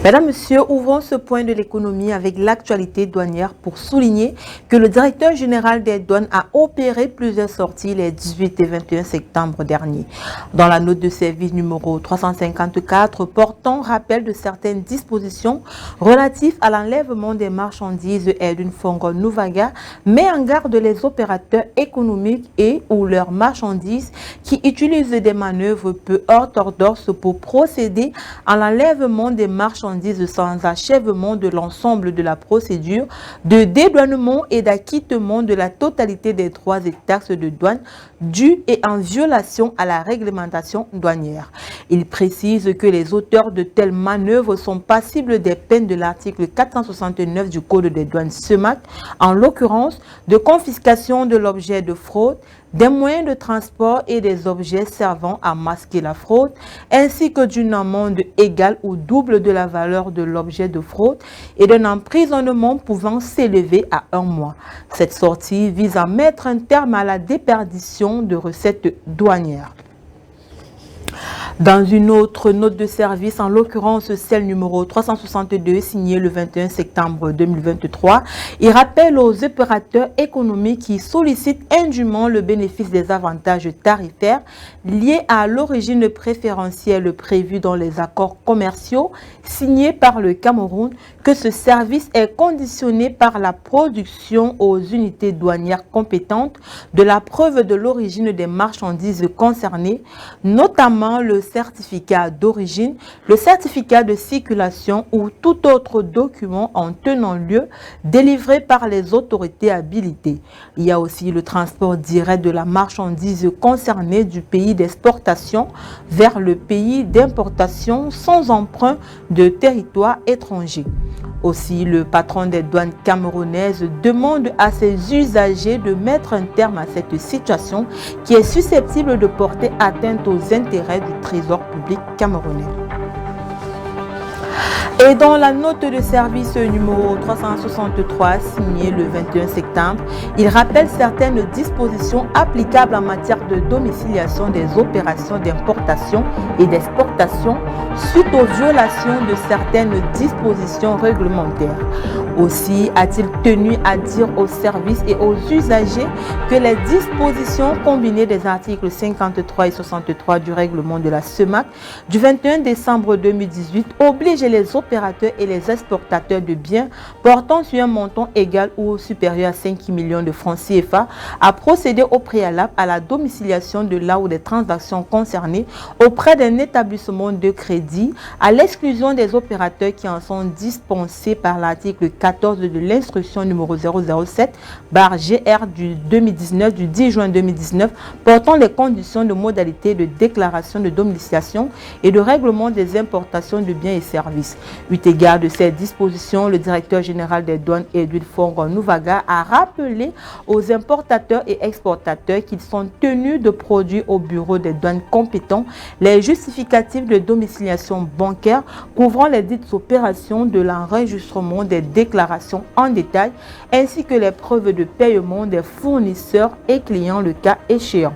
Mesdames, Messieurs, ouvrons ce point de l'économie avec l'actualité douanière pour souligner que le directeur général des douanes a opéré plusieurs sorties les 18 et 21 septembre dernier. Dans la note de service numéro 354 portant rappel de certaines dispositions relatives à l'enlèvement des marchandises, Edwin Fongo Nuvaga met en garde les opérateurs économiques et ou leurs marchandises qui utilisent des manœuvres peu orthodoxes pour procéder à l'enlèvement des marchandises sans achèvement de l'ensemble de la procédure de dédouanement et d'acquittement de la totalité des droits et taxes de douane dus et en violation à la réglementation douanière. Il précise que les auteurs de telles manœuvres sont passibles des peines de l'article 469 du Code des douanes SEMAC, en l'occurrence de confiscation de l'objet de fraude, des moyens de transport et des objets servant à masquer la fraude, ainsi que d'une amende égale ou double de la valeur de l'objet de fraude et d'un emprisonnement pouvant s'élever à 1 mois. Cette sortie vise à mettre un terme à la déperdition de recettes douanières. Dans une autre note de service, en l'occurrence celle numéro 362, signée le 21 septembre 2023, il rappelle aux opérateurs économiques qui sollicitent indûment le bénéfice des avantages tarifaires liés à l'origine préférentielle prévue dans les accords commerciaux signés par le Cameroun que ce service est conditionné par la production aux unités douanières compétentes de la preuve de l'origine des marchandises concernées, notamment le certificat d'origine, le certificat de circulation ou tout autre document en tenant lieu délivré par les autorités habilitées. Il y a aussi le transport direct de la marchandise concernée du pays d'exportation vers le pays d'importation sans emprunt de territoire étranger. Aussi, le patron des douanes camerounaises demande à ses usagers de mettre un terme à cette situation qui est susceptible de porter atteinte aux intérêts du trésor public camerounais. Et dans la note de service numéro 363, signée le 21 septembre, il rappelle certaines dispositions applicables en matière de domiciliation des opérations d'importation et d'exportation suite aux violations de certaines dispositions réglementaires. Aussi a-t-il tenu à dire aux services et aux usagers que les dispositions combinées des articles 53 et 63 du règlement de la SEMAC du 21 décembre 2018 obligent les opérateurs et les exportateurs de biens portant sur un montant égal ou supérieur à 5 millions de francs CFA à procéder au préalable à la domiciliation de là ou des transactions concernées auprès d'un établissement de crédit, à l'exclusion des opérateurs qui en sont dispensés par l'article 14 de l'instruction numéro 007/GR du 2019 du 10 juin 2019 portant les conditions de modalités de déclaration de domiciliation et de règlement des importations de biens et services. Eu égard de ces dispositions, le directeur général des douanes, Edwin Fongo Nuvaga, a rappelé aux importateurs et exportateurs qu'ils sont tenus de produire au bureau des douanes compétents les justificatifs de domiciliation bancaire couvrant les dites opérations de l'enregistrement des déclarations en détail ainsi que les preuves de paiement des fournisseurs et clients le cas échéant.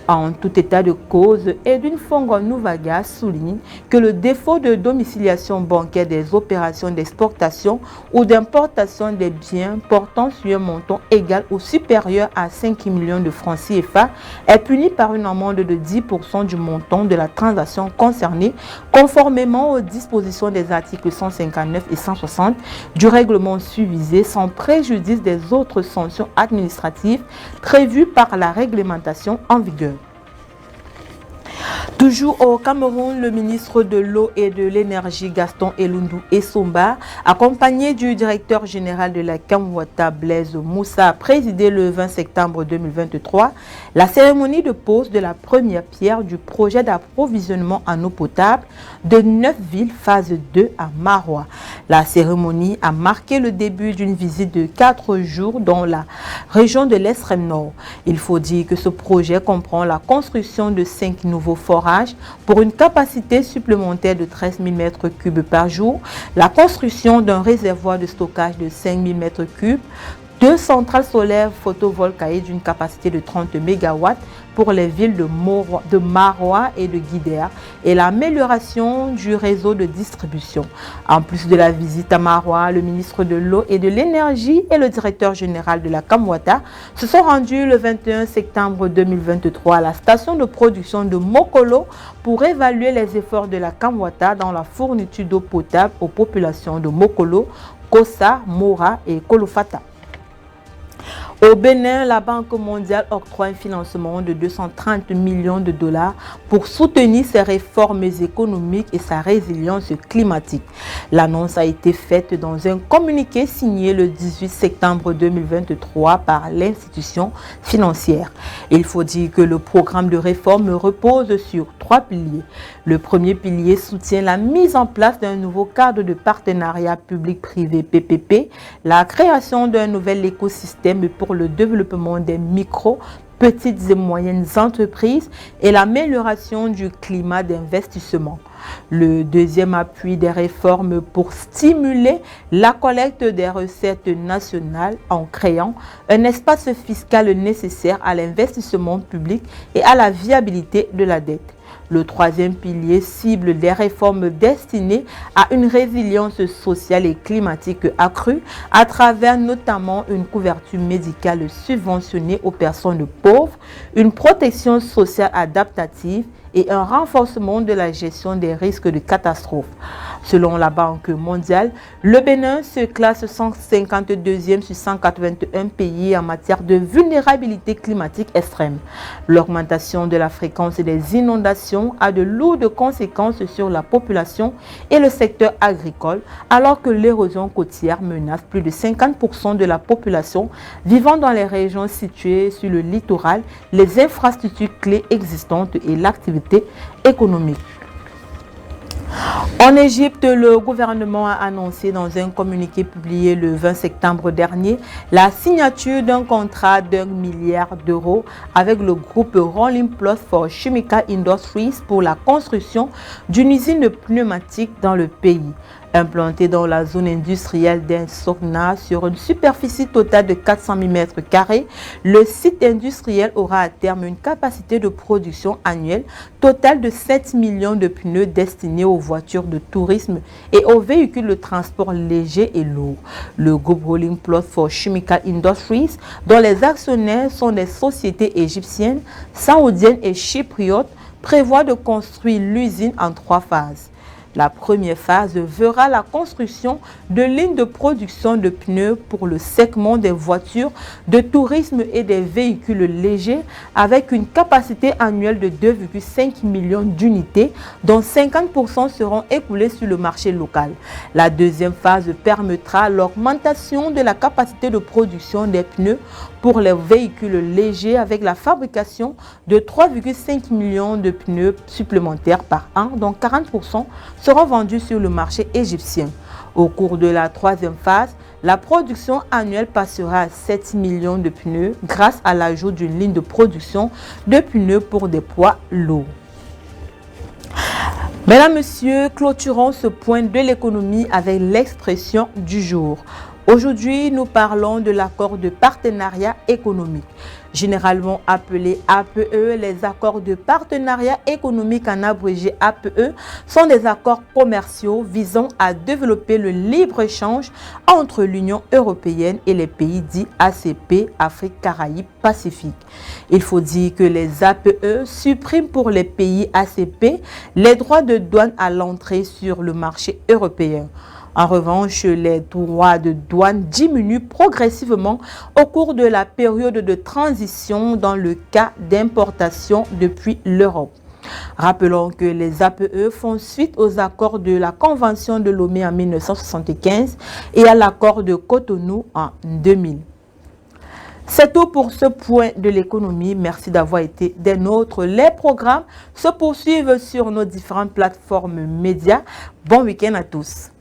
En tout état de cause, Edwin Fongo Nuvaga souligne que le défaut de domiciliation bancaire des opérations d'exportation ou d'importation des biens portant sur un montant égal ou supérieur à 5 millions de francs CFA est puni par une amende de 10% du montant de la transaction concernée, conformément aux dispositions des articles 159 et 160 du règlement susvisé, sans préjudice des autres sanctions administratives prévues par la réglementation en vigueur. Toujours au Cameroun, le ministre de l'Eau et de l'Énergie Gaston Elundou Essomba, accompagné du directeur général de la Kamwata Blaise Moussa, a présidé le 20 septembre 2023 la cérémonie de pose de la première pierre du projet d'approvisionnement en eau potable de 9 villes phase 2 à Maroua. La cérémonie a marqué le début d'une visite de 4 jours dans la région de l'extrême nord. Il faut dire que ce projet comprend la construction de 5 nouveaux forages pour une capacité supplémentaire de 13 000 m3 par jour, la construction d'un réservoir de stockage de 5 000 m3, 2 centrales solaires photovoltaïques d'une capacité de 30 MW pour les villes de Maroua et de Guidère et l'amélioration du réseau de distribution. En plus de la visite à Maroua, le ministre de l'Eau et de l'Énergie et le directeur général de la Kamwata se sont rendus le 21 septembre 2023 à la station de production de Mokolo pour évaluer les efforts de la Kamwata dans la fourniture d'eau potable aux populations de Mokolo, Kossa, Mora et Kolofata. Au Bénin, la Banque mondiale octroie un financement de 230 millions de dollars pour soutenir ses réformes économiques et sa résilience climatique. L'annonce a été faite dans un communiqué signé le 18 septembre 2023 par l'institution financière. Il faut dire que le programme de réforme repose sur 3 piliers. Le premier pilier soutient la mise en place d'un nouveau cadre de partenariat public-privé PPP, la création d'un nouvel écosystème pour le développement des micro, petites et moyennes entreprises et l'amélioration du climat d'investissement. Le deuxième appui des réformes pour stimuler la collecte des recettes nationales en créant un espace fiscal nécessaire à l'investissement public et à la viabilité de la dette. Le troisième pilier cible des réformes destinées à une résilience sociale et climatique accrue à travers notamment une couverture médicale subventionnée aux personnes pauvres, une protection sociale adaptative et un renforcement de la gestion des risques de catastrophe. Selon la Banque mondiale, le Bénin se classe 152e sur 181 pays en matière de vulnérabilité climatique extrême. L'augmentation de la fréquence des inondations a de lourdes conséquences sur la population et le secteur agricole, alors que l'érosion côtière menace plus de 50% de la population vivant dans les régions situées sur le littoral, les infrastructures clés existantes et l'activité économique. En Égypte, le gouvernement a annoncé dans un communiqué publié le 20 septembre dernier la signature d'un contrat d'1 milliard d'euros avec le groupe Rolling Plus for Chemical Industries pour la construction d'une usine de pneumatiques dans le pays. Implanté dans la zone industrielle d'Ensokna sur une superficie totale de 400 000 m², le site industriel aura à terme une capacité de production annuelle totale de 7 millions de pneus destinés aux voitures de tourisme et aux véhicules de transport léger et lourd. Le groupe Rolling Plus for Chemical Industries, dont les actionnaires sont des sociétés égyptiennes, saoudiennes et chypriotes, prévoit de construire l'usine en 3 phases. La première phase verra la construction de lignes de production de pneus pour le segment des voitures de tourisme et des véhicules légers avec une capacité annuelle de 2,5 millions d'unités, dont 50% seront écoulés sur le marché local. La deuxième phase permettra l'augmentation de la capacité de production des pneus pour les véhicules légers avec la fabrication de 3,5 millions de pneus supplémentaires par an, dont 40% seront vendus sur le marché égyptien. Au cours de la troisième phase, la production annuelle passera à 7 millions de pneus grâce à l'ajout d'une ligne de production de pneus pour des poids lourds. Mesdames, Messieurs, clôturons ce point de l'économie avec l'expression du jour. Aujourd'hui, nous parlons de l'accord de partenariat économique. Généralement appelés APE, les accords de partenariat économique en abrégé APE sont des accords commerciaux visant à développer le libre-échange entre l'Union européenne et les pays dits ACP, Afrique, Caraïbes, Pacifique. Il faut dire que les APE suppriment pour les pays ACP les droits de douane à l'entrée sur le marché européen. En revanche, les droits de douane diminuent progressivement au cours de la période de transition dans le cas d'importation depuis l'Europe. Rappelons que les APE font suite aux accords de la Convention de Lomé en 1975 et à l'accord de Cotonou en 2000. C'est tout pour ce point de l'économie. Merci d'avoir été des nôtres. Les programmes se poursuivent sur nos différentes plateformes médias. Bon week-end à tous.